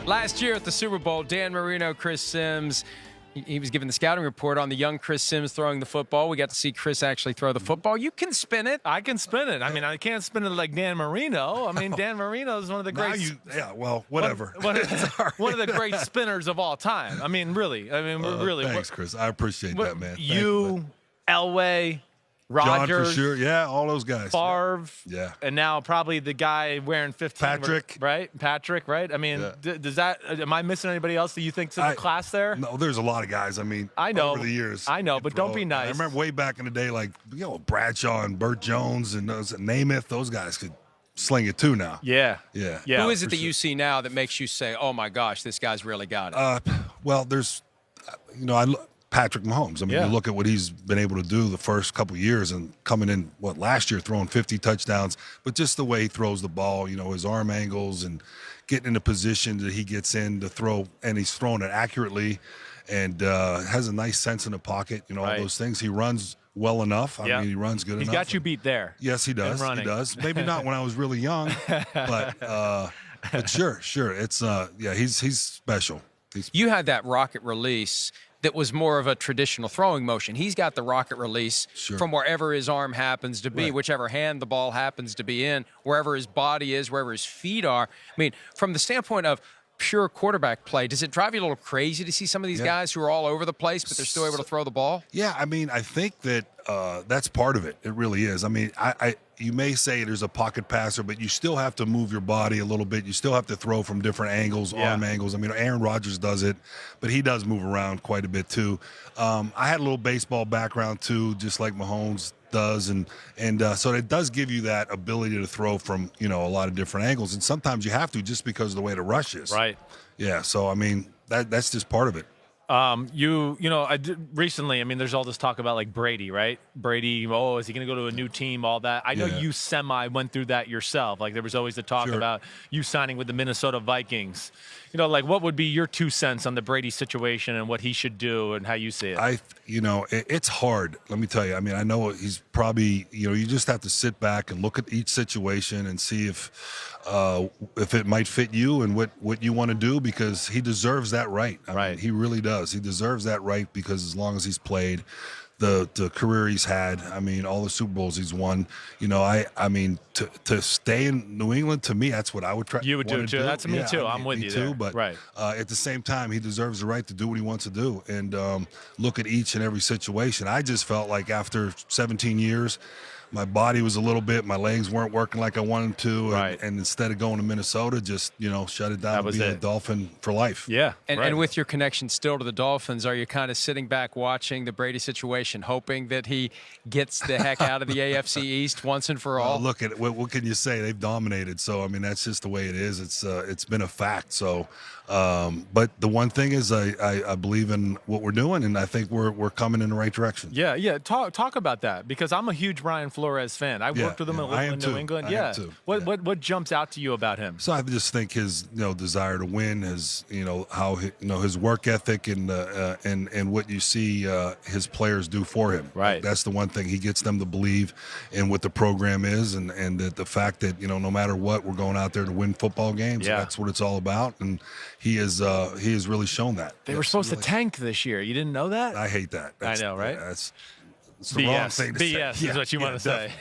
Last year at the Super Bowl, Dan Marino, Chris Simms, he was giving the scouting report on the young Chris Simms throwing the football. We got to see Chris actually throw the football. You can spin it. I can spin it. I mean, I can't spin it like Dan Marino. I mean, Dan Marino is one of the great. Whatever. One of the great spinners of all time. I mean, really. Really. Thanks, Chris. I appreciate that, man. You, Elway, Rodgers, John, for sure. Yeah, all those guys. Favre. Yeah. And now probably the guy wearing 15. Patrick. Right? Patrick, right? I mean, does that – am I missing anybody else that you think's in the class there? No, there's a lot of guys. I mean, I know. over the years. I know, but don't be nice. I remember way back in the day, like, Bradshaw and Burt Jones and those Namath, those guys could sling it too now. Yeah. Who is it that you see now that makes you say, oh, my gosh, this guy's really got it? Well, there's, Patrick Mahomes. I mean, you look at what he's been able to do the first couple of years and coming in, last year throwing 50 touchdowns, but just the way he throws the ball, his arm angles and getting in a position that he gets in to throw, and he's throwing it accurately and has a nice sense in the pocket, all those things. He runs well enough. I mean, he runs good enough. He's got you beat there. Yes, he does. He does. Maybe not when I was really young, but sure. It's, he's special. You had that rocket release that was more of a traditional throwing motion. He's got the rocket release from wherever his arm happens to be, whichever hand the ball happens to be in, wherever his body is, wherever his feet are. I mean, from the standpoint of pure quarterback play, does it drive you a little crazy to see some of these guys who are all over the place, but they're still able to throw the ball? Yeah, I mean, I think that that's part of it. It really is. I mean, you may say there's a pocket passer, but you still have to move your body a little bit. You still have to throw from different angles, arm angles. I mean, Aaron Rodgers does it, but he does move around quite a bit too. I had a little baseball background too, just like Mahomes does, and so it does give you that ability to throw from a lot of different angles, and sometimes you have to just because of the way the rush is. Right. Yeah. So I mean, that's just part of it. I did recently, I mean, there's all this talk about like Brady, right? Brady, is he going to go to a new team, all that. I know you went through that yourself. Like there was always the talk about you signing with the Minnesota Vikings. Like what would be your 2 cents on the Brady situation and what he should do and how you see it? It's hard. Let me tell you. I mean, I know he's probably, you just have to sit back and look at each situation and see if it might fit you and what you want to do, because he deserves that right. I mean, he really does. He deserves that right because as long as he's played, the career he's had, I mean, all the Super Bowls he's won, I mean, to stay in New England, to me, that's what I would try. You would do too. That's me too. I'm with you too. There. But at the same time, he deserves the right to do what he wants to do and look at each and every situation. I just felt like after 17 years, my body was a little bit, my legs weren't working like I wanted to, and instead of going to Minnesota, just shut it down and be a Dolphin for life. Yeah, and with your connection still to the Dolphins, are you kind of sitting back watching the Brady situation, hoping that he gets the heck out of the AFC East once and for all? Look at it. What can you say? They've dominated, so I mean that's just the way it is. It's been a fact. So, but the one thing is, I believe in what we're doing, and I think we're coming in the right direction. Yeah. Talk about that, because I'm a huge Brian Flores fan. I worked with him in New England. I am too. What jumps out to you about him? So I just think his desire to win, his how his work ethic and what you see his players do for him. Right. That's the one thing. He gets them to believe in what the program is, and that the fact that no matter what, we're going out there to win football games. Yeah. That's what it's all about, and he has really shown that. They were supposed to tank this year. You didn't know that? I hate that. I know, right? It's the wrong thing to say. BS is what you want to say.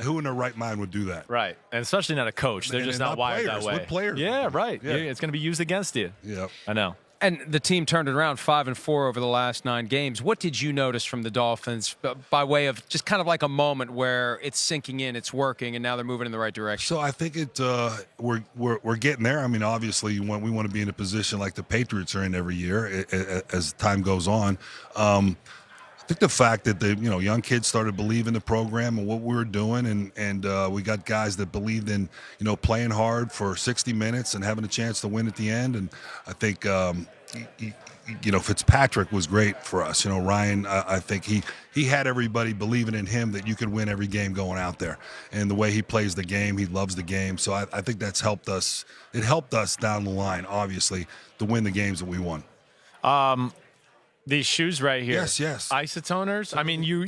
Who in their right mind would do that? Right, and especially not a coach. They're just not wired that way. What players? Yeah, right. Yeah. It's going to be used against you. Yeah, I know. And the team turned it around 5-4 over the last 9 games. What did you notice from the Dolphins by way of just kind of like a moment where it's sinking in, it's working, and now they're moving in the right direction? So I think we're getting there. I mean, obviously, we want to be in a position like the Patriots are in every year as time goes on. I think the fact that the young kids started believing the program and what we were doing, and we got guys that believed in playing hard for 60 minutes and having a chance to win at the end. And I think Fitzpatrick was great for us. Ryan, I think he had everybody believing in him that you could win every game going out there. And the way he plays the game, he loves the game. So I think that's helped us. It helped us down the line, obviously, to win the games that we won. These shoes right here. Yes, yes. Isotoners. I mean, you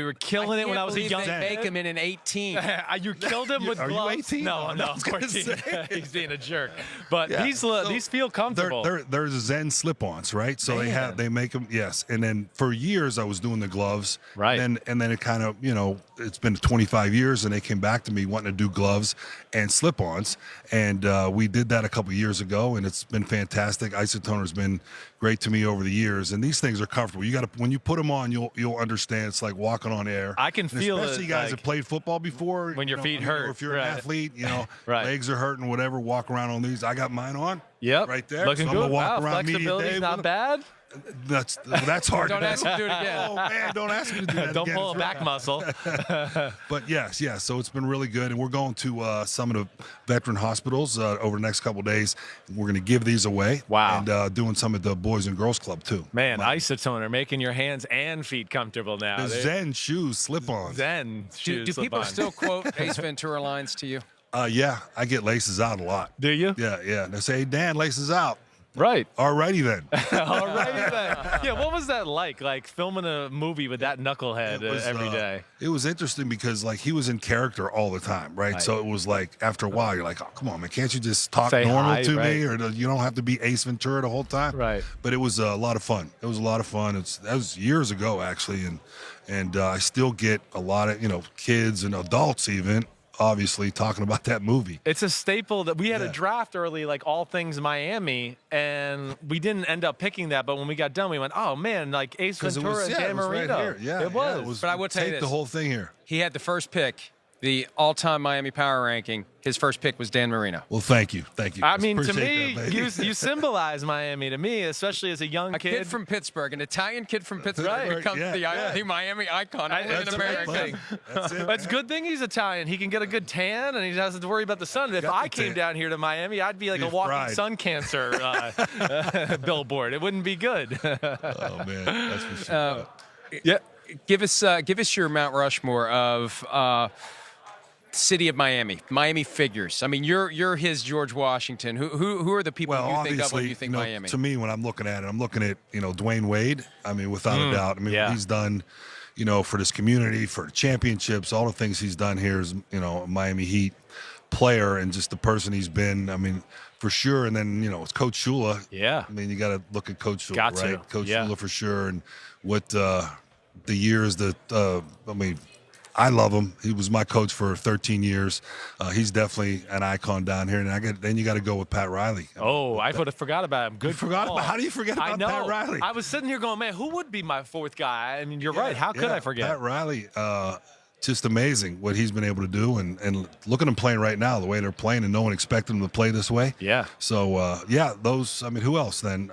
were killing it when I was a young kid. Make him in 18. You killed him with gloves. Are you 18? No, I'm 14. He's being a jerk. But these feel comfortable. There's Zen slip-ons, right? So they make them, yes. And then for years I was doing the gloves. Right. And then it kind of, it's been 25 years and they came back to me wanting to do gloves and slip-ons. And we did that a couple years ago and it's been fantastic. Isotoner's been great to me over the years. And these things are comfortable. You got to, when you put them on, you'll understand. It's like walking on air. I can feel it. Especially guys that played football before. When your feet hurt. Or if you're an athlete, right. legs are hurting, whatever, walk around on these. I got mine on. Yep. Right there. Looking so good. I'm gonna walk around flexibility's not bad. That's hard. Don't ask him to do it again. Oh man, don't ask me to do that. Don't again. pull a back muscle. But yes. So it's been really good, and we're going to some of the veteran hospitals over the next couple of days. We're going to give these away. Wow. And doing some at the Boys and Girls Club too. Man, Isotoner making your hands and feet comfortable now. The Zen shoes, slip-ons. Zen shoes. Do people still quote Ace Ventura lines to you? Yeah, I get laces out a lot. Do you? Yeah. They say, hey, Dan, laces out. Right. Alrighty then. Alrighty then. Yeah, what was that like filming a movie with that knucklehead every day? It was interesting because, he was in character all the time, right? So it was like, after a while, you're like, oh, come on, man, can't you just talk normal to me? Or you don't have to be Ace Ventura the whole time? Right. But it was a lot of fun. That was years ago, actually, and I still get a lot of, kids and adults even, obviously talking about that movie. It's a staple that we had a draft early, like All Things Miami, and we didn't end up picking that. But when we got done, we went, "Oh man, like Ace Ventura, Dan Marino." Right here. It was. But I will tell you this: the whole thing here. He had the first pick, the all-time Miami power ranking. His first pick was Dan Marino. Well, thank you. I mean, to me, you symbolize Miami to me, especially as a young kid from Pittsburgh, an Italian kid from Pittsburgh, Right. becomes the Miami icon. That's American. That's it. It's a good thing he's Italian. He can get a good tan, and he doesn't have to worry about the sun. If I came down here to Miami, I'd be like a walking sun cancer billboard. It wouldn't be good. Oh man, that's for sure. Yeah. Give us your Mount Rushmore of city of Miami figures. I mean, you're his George Washington. Who are the people you think of when you think Miami? To me, when I'm looking at it, I'm looking at Dwayne Wade. I mean, without a doubt. I mean, what he's done, for this community, for the championships, all the things he's done here is, a Miami Heat player and just the person he's been. I mean, for sure. And then it's Coach Shula. Yeah. I mean, you got to look at Coach Shula, Got right? to. Coach Shula for sure, and what the years that I love him. He was my coach for 13 years. He's definitely an icon down here. And then you got to go with Pat Riley. I would have forgot about him. Good. How do you forget about Pat Riley? I was sitting here going, man, who would be my fourth guy? I mean, you're right. How could I forget? Pat Riley, just amazing what he's been able to do. And look at them playing right now, the way they're playing, and no one expected them to play this way. Yeah. So, those, who else then?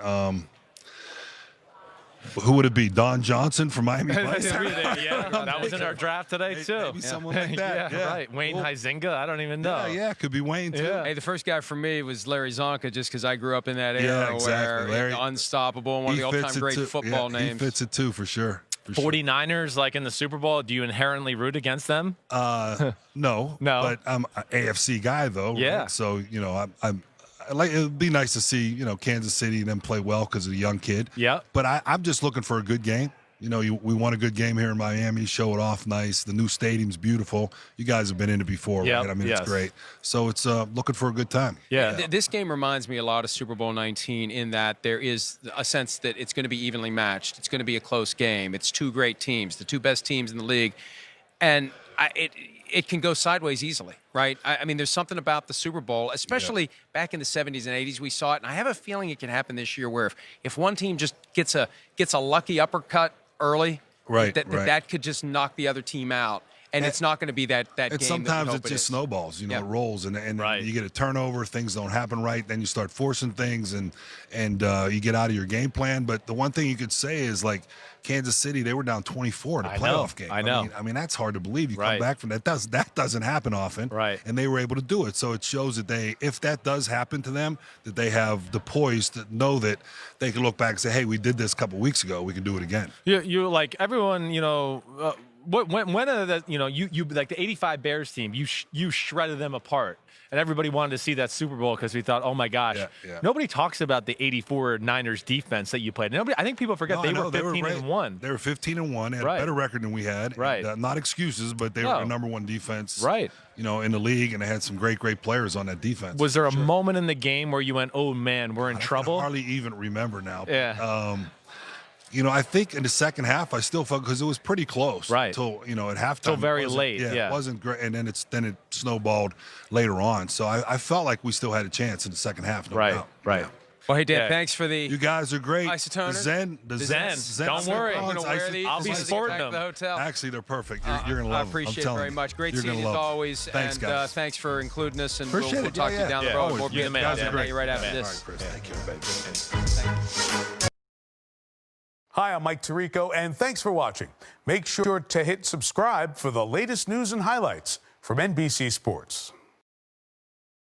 Who would it be? Don Johnson from Miami Vice? That was in our draft today, too. Maybe someone like that. Yeah, right. Wayne Huizenga, I don't even know. Yeah, could be Wayne, too. Yeah. Hey, the first guy for me was Larry Zonka, just because I grew up in that era where Larry, unstoppable, and one of the all-time great football names. He fits it, too, for sure. 49ers, like in the Super Bowl, do you inherently root against them? No. But I'm an AFC guy, though. Yeah. Right? So, it would be nice to see, Kansas City and them play well because of the young kid. Yeah. But I'm just looking for a good game. We want a good game here in Miami, show it off nice. The new stadium's beautiful. You guys have been in it before, right? I mean, it's great. So it's looking for a good time. Yeah. This game reminds me a lot of Super Bowl 19 in that there is a sense that it's going to be evenly matched. It's going to be a close game. It's two great teams, the two best teams in the league. And it can go sideways easily, right? I mean, there's something about the Super Bowl, especially back in the 70s and 80s, we saw it. And I have a feeling it can happen this year where if one team just gets a lucky uppercut early, that could just knock the other team out. And it's not going to be that game. And sometimes it just snowballs, it rolls, and you get a turnover, things don't happen right, then you start forcing things, and you get out of your game plan. But the one thing you could say is, like, Kansas City, they were down 24 in a playoff game. I know. I mean, that's hard to believe. You come back from that. That doesn't happen often. Right. And they were able to do it. So it shows that if that does happen to them, that they have the poise to know that they can look back and say, hey, we did this a couple weeks ago. We can do it again. You like everyone, when are the, you like the 85 Bears team, you shredded them apart. And everybody wanted to see that Super Bowl because we thought, oh my gosh, nobody talks about the 84 Niners defense that you played. I think people forget they were 15-1. They were 15-1. They had a better record than we had. Right. And, not excuses, but they were the #1 defense. Right. In the league, and they had some great players on that defense. Was there a moment in the game where you went, oh man, we're in trouble? I hardly even remember now. Yeah. I think in the second half, I still felt, because it was pretty close, right? Until at halftime, till very late. Yeah, it wasn't great, and then it snowballed later on. So I felt like we still had a chance in the second half. No doubt. Right. Yeah. Well, hey, Dan, thanks for the. You guys are great. Isotoners. The Zen. Don't worry. I'm gonna wear these. I'll be sporting them. The hotel. Actually, they're perfect. You're gonna love them. I appreciate it very much. Great seeing you as always. Thanks, guys. Thanks for including us, and we'll talk to you down the road. More You're the man. Guys are great. Right after this. All right, Chris. Thank you. Hi, I'm Mike Tirico, and thanks for watching. Make sure to hit subscribe for the latest news and highlights from NBC Sports.